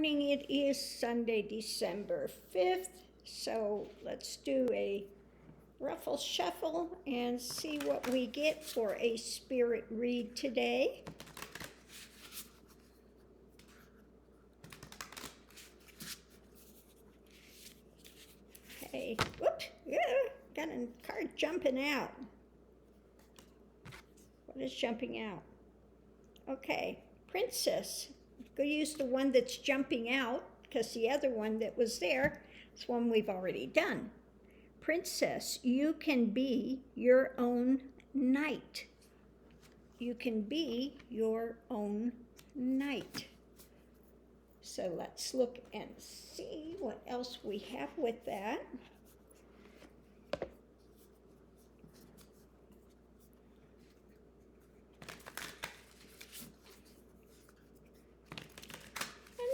morning. It is Sunday, December 5th. So let's do a ruffle shuffle and see what we get for a spirit read today. Okay, whoops, yeah, got a card jumping out. What is jumping out? Okay, Princess. Go use the one that's jumping out because the other one that was there is one we've already done. Princess, you can be your own knight. You can be your own knight. So let's look and see what else we have with that.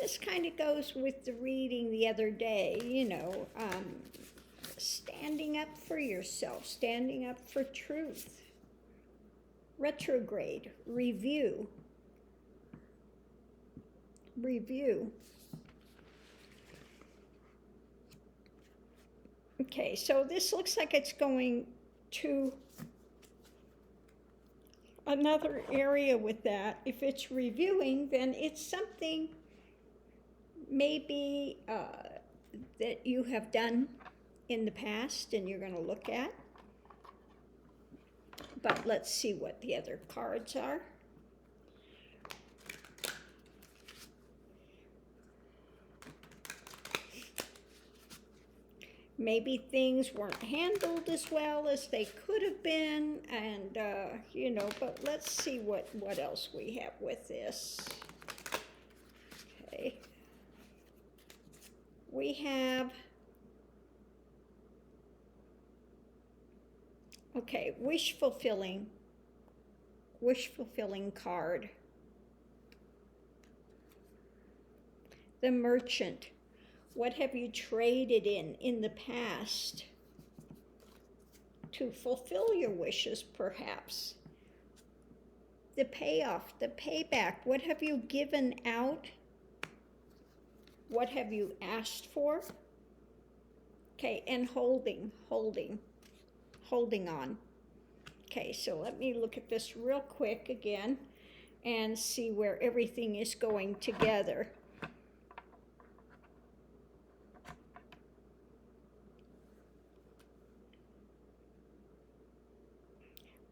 This kind of goes with the reading the other day, standing up for yourself, standing up for truth. Retrograde, review. Okay, so this looks like it's going to another area with that. If it's reviewing, then it's something maybe that you have done in the past and you're going to look at. But let's see what the other cards are. Maybe things weren't handled as well as they could have been, and but let's see what else we have with this. Okay. We have, okay, wish fulfilling card. The Merchant. What have you traded in the past to fulfill your wishes, perhaps? The payoff, the payback. What have you given out? What have you asked for? Okay, and holding on. Okay, so let me look at this real quick again and see where everything is going together.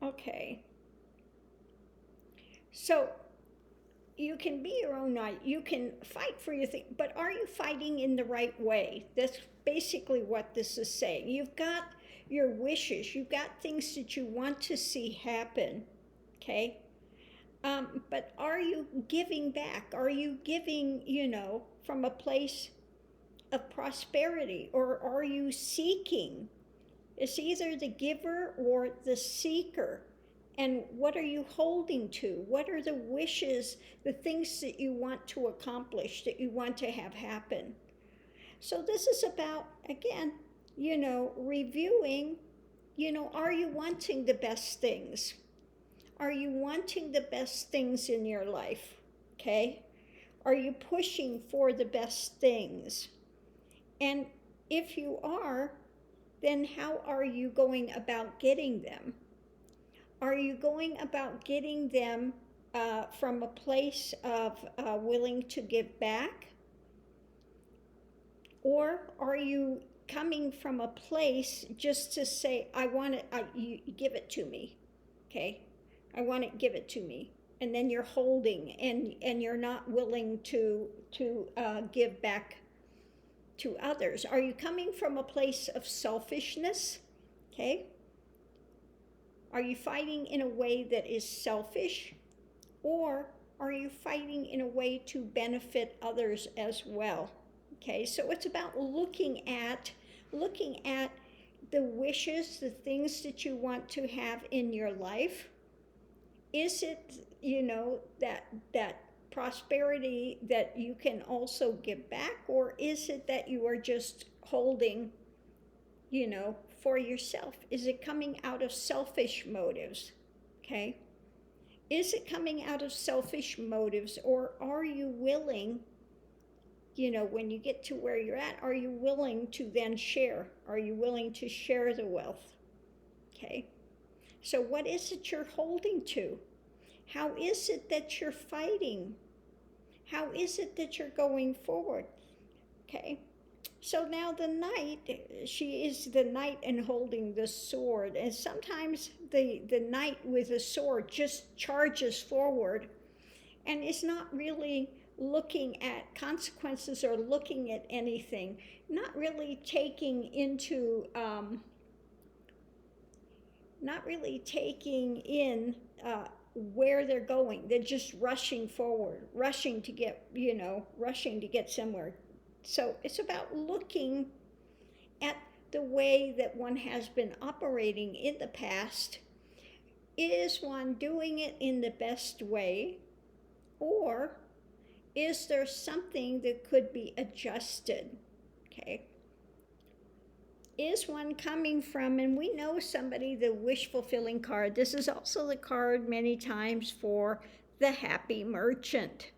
Okay. So you can be your own knight. You can fight for your thing, but are you fighting in the right way? That's basically what this is saying. You've got your wishes. You've got things that you want to see happen, okay? But are you giving back? Are you giving, from a place of prosperity? Or are you seeking? It's either the giver or the seeker. And what are you holding to? What are the wishes, the things that you want to accomplish, that you want to have happen? So this is about, again, reviewing, are you wanting the best things? Are you wanting the best things in your life? Okay? Are you pushing for the best things? And if you are, then how are you going about getting them? Are you going about getting them from a place of willing to give back? Or are you coming from a place just to say, I want it, you give it to me, okay? I want it, give it to me. And then you're holding and you're not willing to give back to others. Are you coming from a place of selfishness, okay? Are you fighting in a way that is selfish, or are you fighting in a way to benefit others as well? Okay, so it's about looking at the wishes, the things that you want to have in your life. Is it, that prosperity that you can also give back, or is it that you are just holding, for yourself? Is it coming out of selfish motives? Okay. Is it coming out of selfish motives, or are you willing, when you get to where you're at, are you willing to then share? Are you willing to share the wealth? Okay. So what is it you're holding to? How is it that you're fighting? How is it that you're going forward? Okay. So now the knight, she is the knight and holding the sword. And sometimes the knight with the sword just charges forward and is not really looking at consequences or looking at anything, not really taking in where they're going. They're just rushing forward, rushing to get somewhere. So it's about looking at the way that one has been operating in the past. Is one doing it in the best way? Or is there something that could be adjusted? Okay. Is one coming from, and we know somebody, the wish-fulfilling card. This is also the card many times for the happy merchant,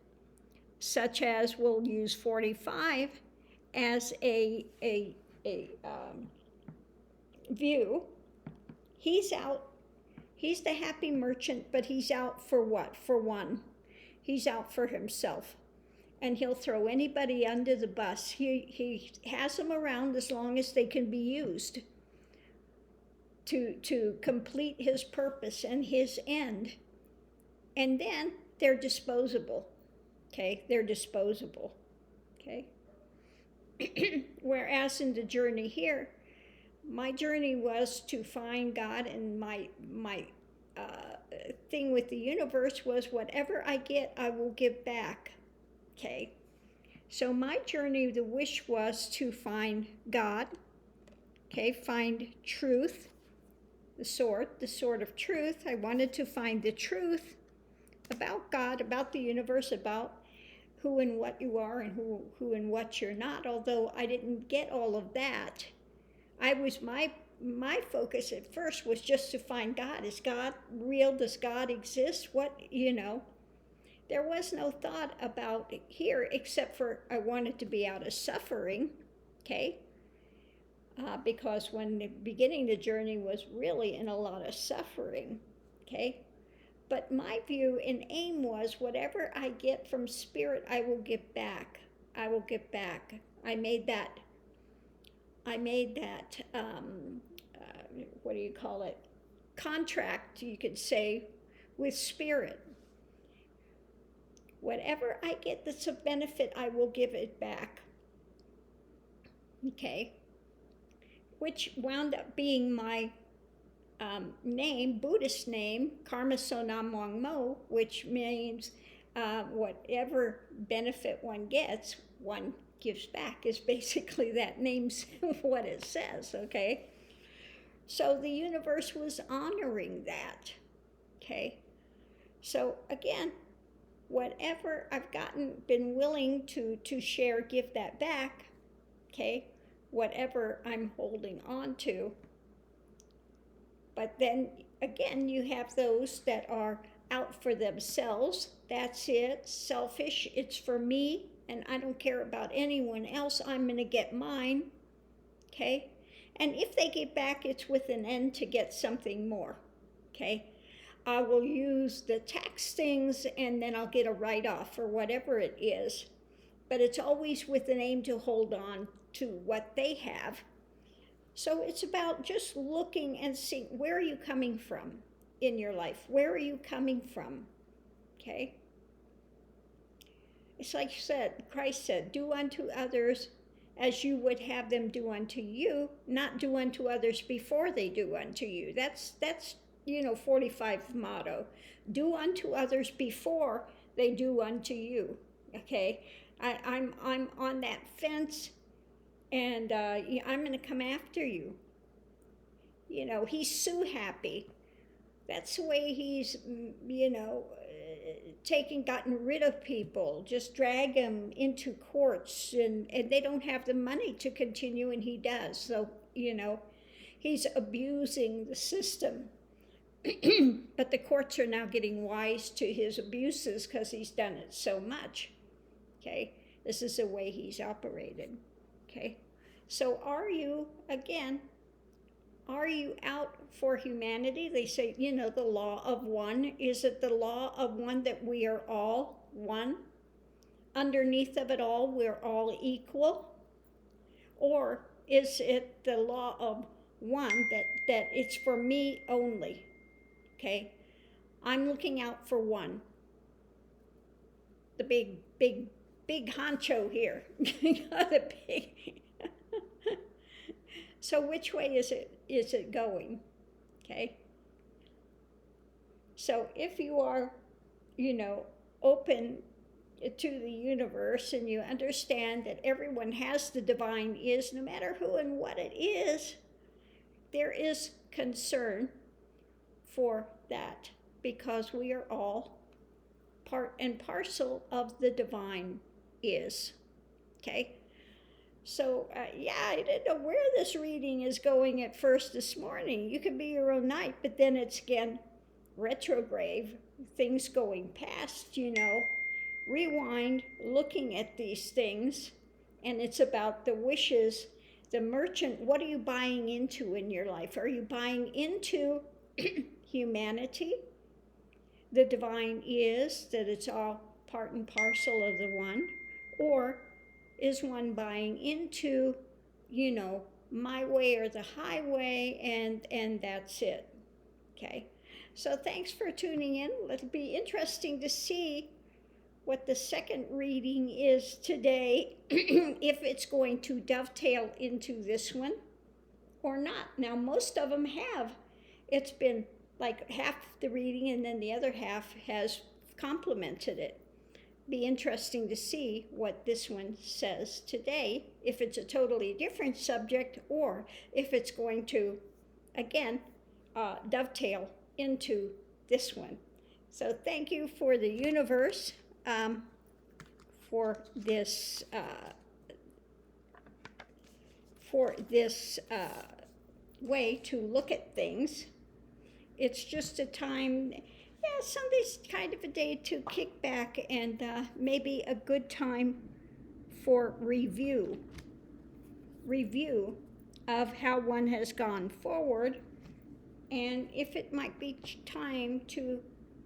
such as we'll use 45 as a view. He's out. He's the happy merchant, but he's out for what? For one. He's out for himself. And he'll throw anybody under the bus. He has them around as long as they can be used to complete his purpose and his end. And then they're disposable. Okay? They're disposable. Okay? Whereas in the journey here, my journey was to find God, and my thing with the universe was whatever I get, I will give back. Okay, so my journey, the wish was to find God, okay, find truth, the sword of truth. I wanted to find the truth about God, about the universe, about who and what you are and who and what you're not, although I didn't get all of that. My focus at first was just to find God. Is God real? Does God exist? There was no thought about it here except for I wanted to be out of suffering, okay? Because when the beginning the journey was really in a lot of suffering, okay? But my view and aim was whatever I get from Spirit, I will give back. I will give back. I made that what do you call it? Contract, you could say, with Spirit. Whatever I get that's of benefit, I will give it back. Okay? Which wound up being my name, Buddhist name, Karma So Nam Wang Mo, which means whatever benefit one gets, one gives back, is basically that name's what it says, okay? So the universe was honoring that, okay? So again, whatever I've been willing to share, give that back, okay? Whatever I'm holding on to. But then again, you have those that are out for themselves. That's it, selfish, it's for me, and I don't care about anyone else. I'm gonna get mine, okay? And if they get back, it's with an end to get something more, okay? I will use the tax things and then I'll get a write-off or whatever it is. But it's always with an aim to hold on to what they have. So it's about just looking and seeing, where are you coming from in your life? Where are you coming from? Okay? It's like Christ said, do unto others as you would have them do unto you, not do unto others before they do unto you. That's 45 motto. Do unto others before they do unto you. Okay? I'm on that fence, and I'm going to come after you. He's so happy. That's the way he's, gotten rid of people, just drag them into courts, and they don't have the money to continue, and he does. So, he's abusing the system. But the courts are now getting wise to his abuses because he's done it so much. Okay? This is the way he's operated, okay? So are you out for humanity? They say, the law of one. Is it the law of one that we are all one? Underneath of it all, we're all equal? Or is it the law of one that it's for me only? Okay? I'm looking out for one. The big honcho here. The big. So which way is it going? Okay? So if you are, open to the universe and you understand that everyone has the divine is, no matter who and what it is, there is concern for that because we are all part and parcel of the divine is. Okay? So, I didn't know where this reading is going at first this morning. You can be your own knight, but then it's again retrograde, things going past, rewind, looking at these things, and it's about the wishes, the merchant. What are you buying into in your life? Are you buying into humanity? The divine is, that it's all part and parcel of the one, or is one buying into, my way or the highway, and that's it, okay? So thanks for tuning in. It'll be interesting to see what the second reading is today, if it's going to dovetail into this one or not. Now, most of them have. It's been like half the reading and then the other half has complemented it. Be interesting to see what this one says today, if it's a totally different subject or if it's going to, again, dovetail into this one. So thank you for the universe for this way to look at things. It's just a time, Sunday's kind of a day to kick back and maybe a good time for review of how one has gone forward, and if it might be time to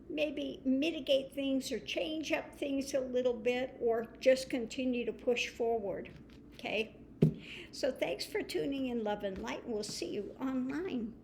maybe mitigate things or change up things a little bit or just continue to push forward, okay? So thanks for tuning in, love and light, and we'll see you online.